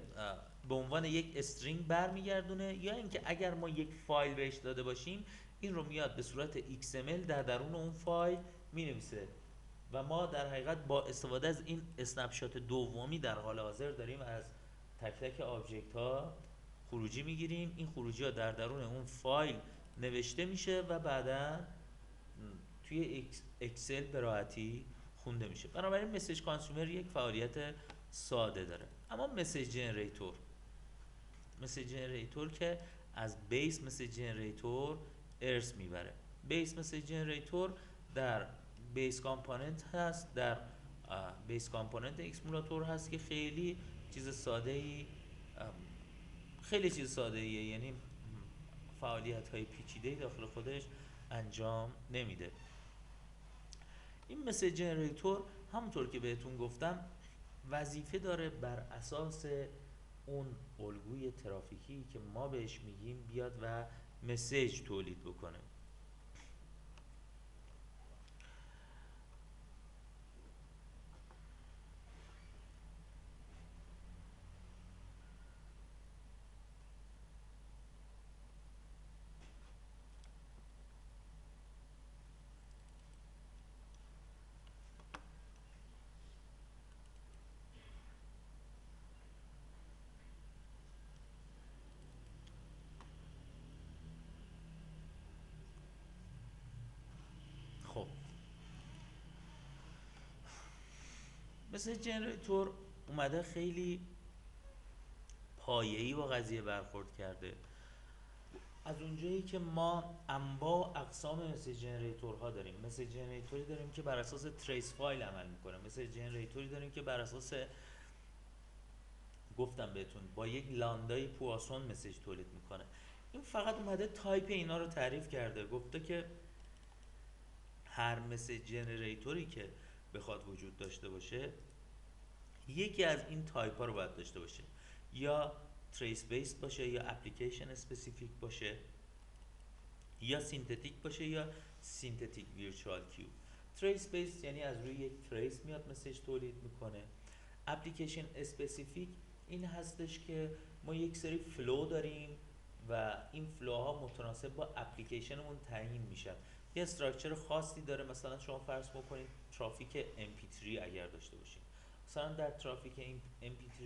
به عنوان یک استرینگ برمیگردونه، یا اینکه اگر ما یک فایل بهش داده باشیم این رو میاد به صورت XML در درون اون فایل مینویسه و ما در حقیقت با استفاده از این اسنپ شات دومی در حال حاضر داریم از تک تک آبجکت ها خروجی میگیریم. این خروجی ها در درون اون فایل نوشته میشه و بعدا توی اکسل به راحتی خونده میشه. بنابراین مسیج کانسومر یک فعالیت ساده داره. اما مسیج جنریتور که از بیس مسیج جنریتور ارث میبره. بیس مسیج جنریتور در بیس کامپوننت هست، در بیس کامپوننت اکسمولاتور هست که خیلی چیز ساده ای یعنی فعالیت های پیچیده داخل خودش انجام نمیده. این مسیج جنریتور همونطور که بهتون گفتم وظیفه داره بر اساس اون الگوی ترافیکی که ما بهش میگیم بیاد و مسیج تولید بکنه. خب مسیج جنریتور اومده خیلی پایه‌ای با قضیه برخورد کرده. از اونجایی که ما انواع اقسام مسیج جنریتورها داریم. مسیج جنریتوری داریم که بر اساس تریس فایل عمل میکنه. مسیج جنریتوری داریم که بر اساس گفتم بهتون با یک لاندای پواسون مسیج تولید میکنه. این فقط اومده تایپ اینا رو تعریف کرده، گفته که هر مسیج جنریتوری که بخواد وجود داشته باشه یکی از این تایپ ها رو باید داشته باشه، یا تریس بیس باشه، یا اپلیکیشن اسپسیفیک باشه، یا سینتتیک باشه، یا سینتتیک ویرچوال کیو. تریس بیس یعنی از روی یک تریس میاد مسیج تولید میکنه. اپلیکیشن اسپسیفیک این هستش که ما یک سری فلو داریم و این فلوها متناسب با اپلیکیشنمون تعیین میشن. یه استراکچر خاصی داره. مثلا شما فرض بکنید ترافیک MP3 اگر داشته باشید، مثلا در ترافیک MP3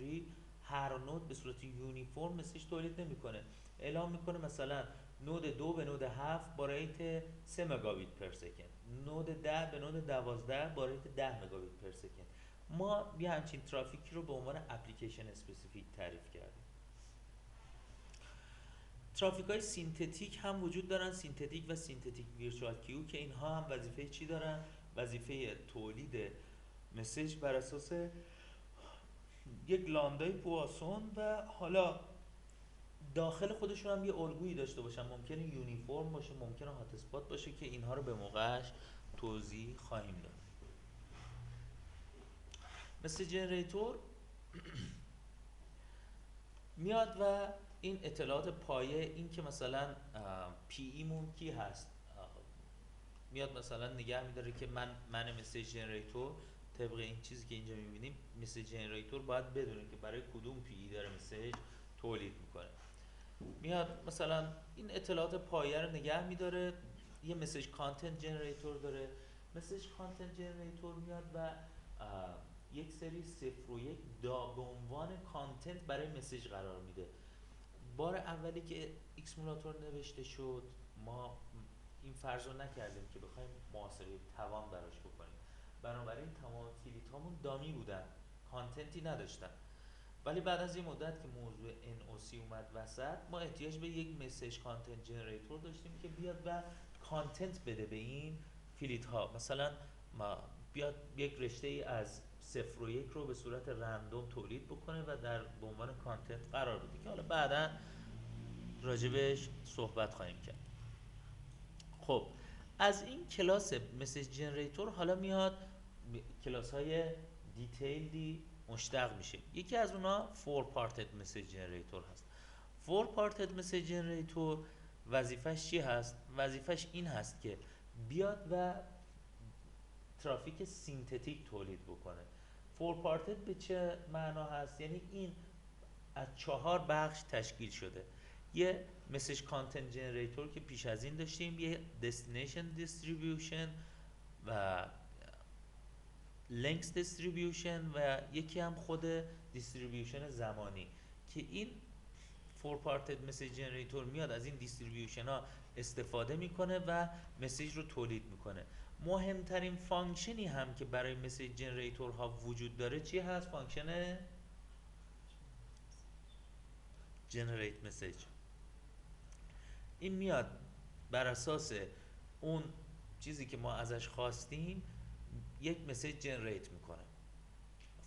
هر نود به صورت یونیفرم مسیج تولید نمیکنه. اعلام میکنه مثلا نود 2 به نود 7 با ریت 3 مگابیت پر سکند، نود 10 به نود 12 با ریت 10 مگابیت پر سکند. ما یه همچین ترافیکی رو به عنوان اپلیکیشن اسپسیفیک تعریف کردیم. ترافیک های سینتتیک هم وجود دارن، سینتتیک و سینتتیک ویرچوال کیو، که اینها هم وظیفه چی دارن؟ وظیفه تولید مسیج بر اساس یک لامدای پواسون و حالا داخل خودشون هم یه الگویی داشته باشن. ممکنه یونیفرم باشه، ممکنه هات اسپات باشه که اینها رو به موقعش توضیح خواهیم داد. مسیج جنریتور میاد و این اطلاعات پایه، این که مثلا پی ایمون کی هست، میاد مثلا نگه میداره که من مسیج جنریتور طبق این چیزی که اینجا میبینیم مسیج جنریتور باید بدونه که برای کدوم پی ای داره مسیج تولید میکنه. میاد مثلا این اطلاعات پایه رو نگه میداره. یه مسیج کانتنت جنریتور داره. مسیج کانتنت جنریتور میاد و یک سری 0 و 1 به عنوان کانتنت برای مسیج قرار میده. بار اولی که اکسمولاتور نوشته شد ما این فرض رو نکردیم که بخوایم محاسبه توان براش بکنیم، بنابراین تمام کلیت هامون دامی بودن، کانتنتی نداشتن. ولی بعد از این مدت که موضوع NOC اومد وسط، ما احتیاج به یک مسیج کانتنت جنریتور داشتیم که بیاد و کانتنت بده به این فیلیت ها مثلا ما بیاد یک رشته ای از 0 و 1 رو به صورت رندوم تولید بکنه و در به عنوان کانتنت قرار بده که حالا بعدا راجبش صحبت خواهیم کرد. خب از این کلاس مسیج جنریتور حالا میاد کلاس های دیتیلدی مشتق میشه. یکی از اونها فور پارتد مسیج جنریتور هست. فور پارتد مسیج جنریتور وظیفش چی هست؟ وظیفش این هست که بیاد و ترافیک سینتتیک تولید بکنه. فور پارتد به چه معنا هست؟ یعنی این از 4 بخش تشکیل شده. یه مسیج کانتنت جنریتور که پیش از این داشتیم، یه دستینیشن دیستریبیوشن و لینکس دیستریبیوشن و یکی هم خود دیستریبیوشن زمانی که این فور پارتد مسیج جنریتور میاد از این دیستریبیوشن ها استفاده میکنه و مسیج رو تولید میکنه. مهمترین فانکشنی هم که برای مسیج جنریتور ها وجود داره چی هست؟ فانکشن جنریت مسیج. این میاد بر اساس اون چیزی که ما ازش خواستیم یک مسیج جنریت میکنه.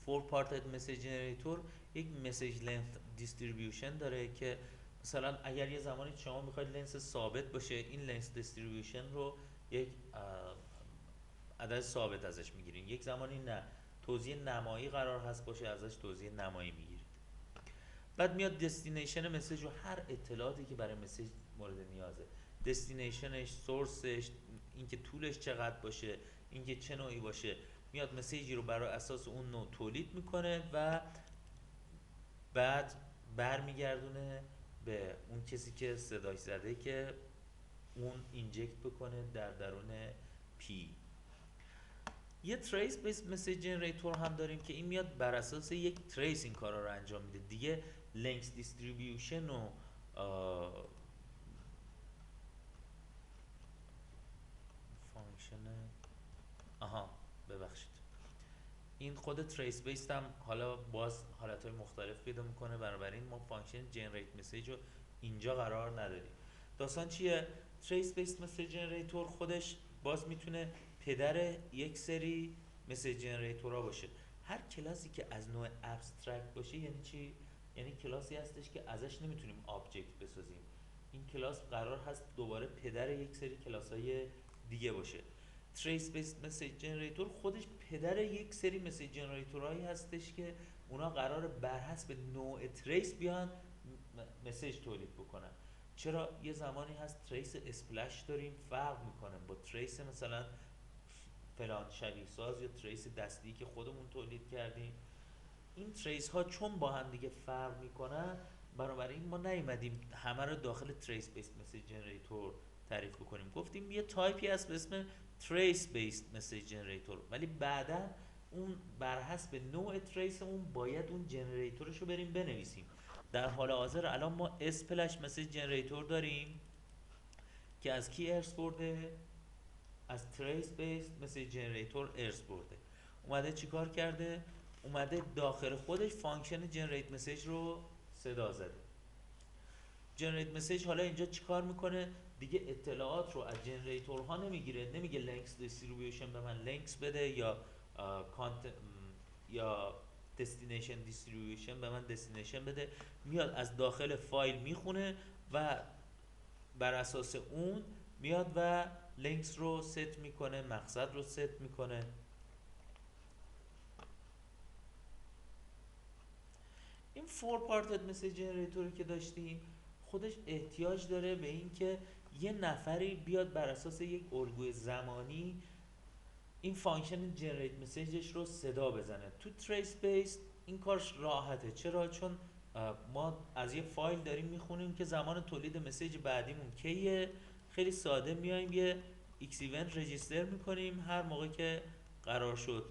فور پارتد مسیج جنریتور یک مسیج لنث دیستریبیوشن داره که مثلا اگر یه زمانی شما میخواید لنس ثابت باشه، این لنس دیستریبیوشن رو یک عدد ثابت ازش میگیرین. یک زمانی نه، توزیع نمایی قرار هست باشه، ازش توزیع نمایی میگیرید. بعد میاد دستینیشن مسیج و هر اطلاعاتی که برای مسیج مورد نیازه، دستینیشنش، سورسش، اینکه طولش چقدر باشه، اینکه چه نوعی باشه، میاد مسیجی رو برای اساس اون نوع تولید میکنه و بعد برمیگردونه به اون کسی که صداش زده که اون اینجکت بکنه در درون پی. یه تریس بیس مسیج جنریتور هم داریم که این میاد بر اساس یک تریس این کارا رو انجام میده. دیگه لینکس دیستریبیوشن و فانکشن ببخشید این خود تریس بیس هم حالا باز حالتهای مختلف پیدا میکنه، بنابراین ما فانکشن جنریت مسیج رو اینجا قرار نداریم. داستان چیه؟ تریس بیس مسیج جنریتور خودش باز میتونه پدر یک سری مسیج جنریتورها باشه. هر کلاسی که از نوع ابسترکت باشه یعنی چی؟ یعنی کلاسی هستش که ازش نمیتونیم آبجکت بسازیم. این کلاس قرار هست دوباره پدر یک سری کلاس‌های دیگه باشه. تریس بیس مسیج جنریتور خودش پدر یک سری مسیج جنریتورهایی هستش که اونا قرار بر حسب نوع تریس بیان مسیج تولید بکنن. چرا یه زمانی هست تریس اسپلش داریم فرق میکنه با تریس مثلا فلان شبیه ساز یا تریس دستی که خودمون تولید کردیم. این تریس ها چون با هم دیگه فرق میکنن، بنابراین ما نیومدیم همه رو داخل تریس بیس مسیج جنریتور تعریف بکنیم. گفتیم یه تایپی هست به اسم تریس بیس مسیج جنریتور، ولی بعدا اون بر حسب نوع تریس اون باید اون جنریتورش رو بریم بنویسیم. در حال حاضر الان ما اسپلش مسیج جنریتور داریم که از کی ارث برده؟ از تریس بیس مسیج جنریتور ارث برده. اومده چیکار کرده؟ اومده داخل خودش فانکشن جنریت مسیج رو صدا زده. جنریت مسیج حالا اینجا چیکار میکنه؟ دیگه اطلاعات رو از جنریتورها نمیگیره، نمیگه لینکس دیستریبیوشن به من لینکس بده یا یا دستینیشن دیستریبیوشن به من دستینیشن بده. میاد از داخل فایل میخونه و بر اساس اون میاد و لینکس رو ست میکنه، مقصد رو ست میکنه. این فور پارتد مسیج جنریتوری که داشتیم خودش احتیاج داره به این که یه نفری بیاد بر اساس یک الگوی زمانی این فانکشن جنریت مسیجش رو صدا بزنه. تو تریس بیس این کارش راحته. چرا؟ چون ما از یه فایل داریم میخونیم که زمان تولید مسیج بعدیمون کیه. خیلی ساده میایم یه ایکس ایونت رجیستر میکنیم هر موقع که قرار شد.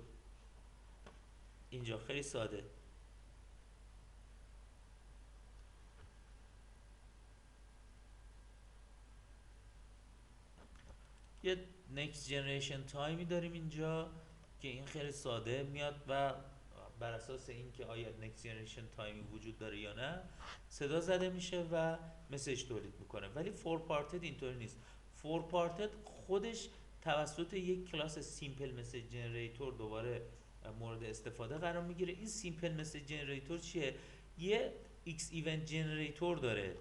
اینجا خیلی ساده یه next generation تایمی داریم اینجا که این خیلی ساده میاد و بر اساس اینکه آیا next generation تایمی وجود داره یا نه صدا زده میشه و مسیج تولید میکنه. ولی فور پارتد اینطوری نیست. فور پارتد خودش توسط یک کلاس سیمپل مسیج جنریتور دوباره مورد استفاده قرار میگیره. این سیمپل مسیج جنریتور چیه؟ یه ایکس ایونت جنریتور داره،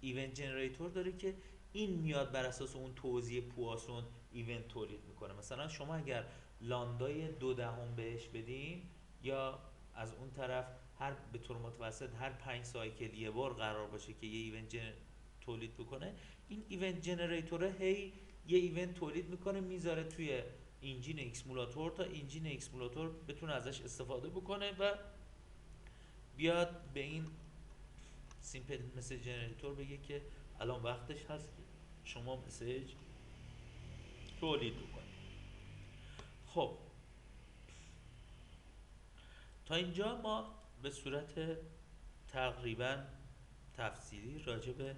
ایونت جنریتور داره که این میاد بر اساس اون توزیع پواسون ایونت تولید میکنه. مثلا شما اگر لاندای 2/10 بهش بدین، یا از اون طرف هر به طور متوسط هر 5 سایکل یه بار قرار باشه که یه ایونت تولید بکنه، این ایونت جنریتوره هی یه ایونت تولید میکنه میذاره توی انجین اکسمولاتور تا انجین اکسمولاتور بتونه ازش استفاده بکنه و بیاد به این سیمپل مسیج جنریتور بگه که الان وقتش هست که شما مسیج تولید بکنید. خب تا اینجا ما به صورت تقریبا تفصیلی راجع به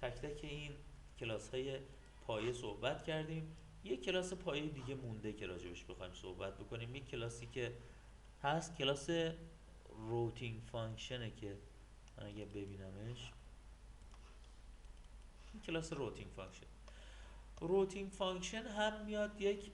تک تک این کلاس های پایه صحبت کردیم. یک کلاس پایه دیگه مونده که راجبش بخوایم صحبت بکنیم. یک کلاسی که هست کلاس روتینگ فانکشنه که من اگه ببینمش، این کلاس روتینگ فانکشن. روتینگ فانکشن هم میاد یک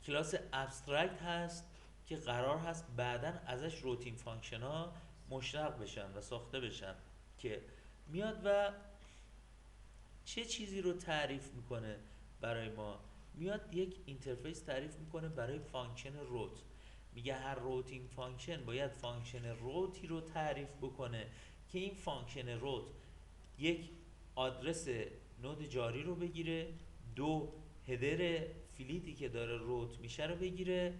کلاس ابسترکت هست که قرار هست بعداً ازش روتین فانکشن ها مشتق بشن و ساخته بشن، که میاد و چه چیزی رو تعریف میکنه برای ما؟ میاد یک اینترفیس تعریف میکنه برای فانکشن روت. میگه هر روتین فانکشن باید فانکشن روتی رو تعریف بکنه که این فانکشن روت یک آدرس نود جاری رو بگیره، دو هدر فیلیتی که داره روت میشه رو بگیره،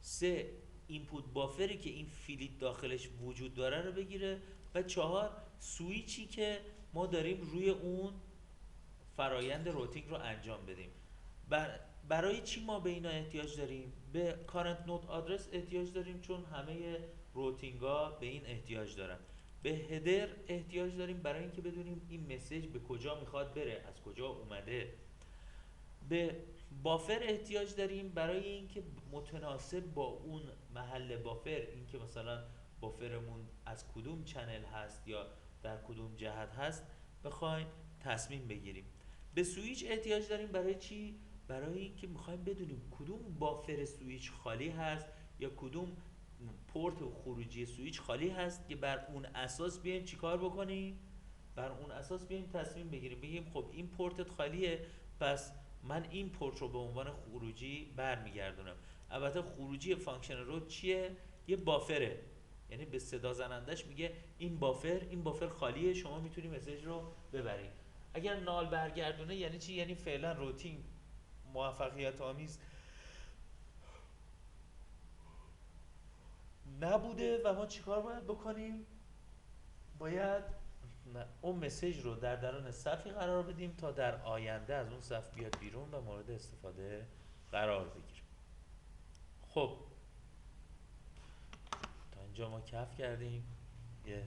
سه اینپوت بافری که این فیلیت داخلش وجود داره رو بگیره، و چهار سویچی که ما داریم روی اون فرایند روتینگ رو انجام بدیم. برای چی ما به اینا احتیاج داریم؟ به کارنت نود آدرس احتیاج داریم چون همه روتینگ ها به این احتیاج دارن. به هدر احتیاج داریم برای اینکه بدونیم این مسیج به کجا میخواد بره، از کجا اومده. به بافر احتیاج داریم برای اینکه متناسب با اون محل بافر، اینکه مثلا بافرمون از کدوم چنل هست یا در کدوم جهت هست بخوایم تصمیم بگیریم. به سویچ احتیاج داریم برای چی؟ برای اینکه میخوایم بدونیم کدوم بافر سویچ خالی هست یا کدوم پورت خروجی سویچ خالی هست که بر اون اساس بیایم چیکار بکنیم؟ بر اون اساس بیایم تصمیم بگیریم، بگیم خب این پورتت خالیه، پس من این پورت رو به عنوان خروجی برمیگردونم. البته خروجی فانکشن رو چیه؟ یه بافره، یعنی به صدا زنندش میگه این بافر خالیه، شما میتونی مسیج رو ببرید. اگر نال برگردونه یعنی چی؟ یعنی فعلا روتین موفقیت آمیز نبوده و ما چیکار باید بکنیم؟ باید اون مسیج رو در درون صفی قرار بدیم تا در آینده از اون صف بیاد بیرون و مورد استفاده قرار بگیره. خب تا اینجا ما کف کردیم. یه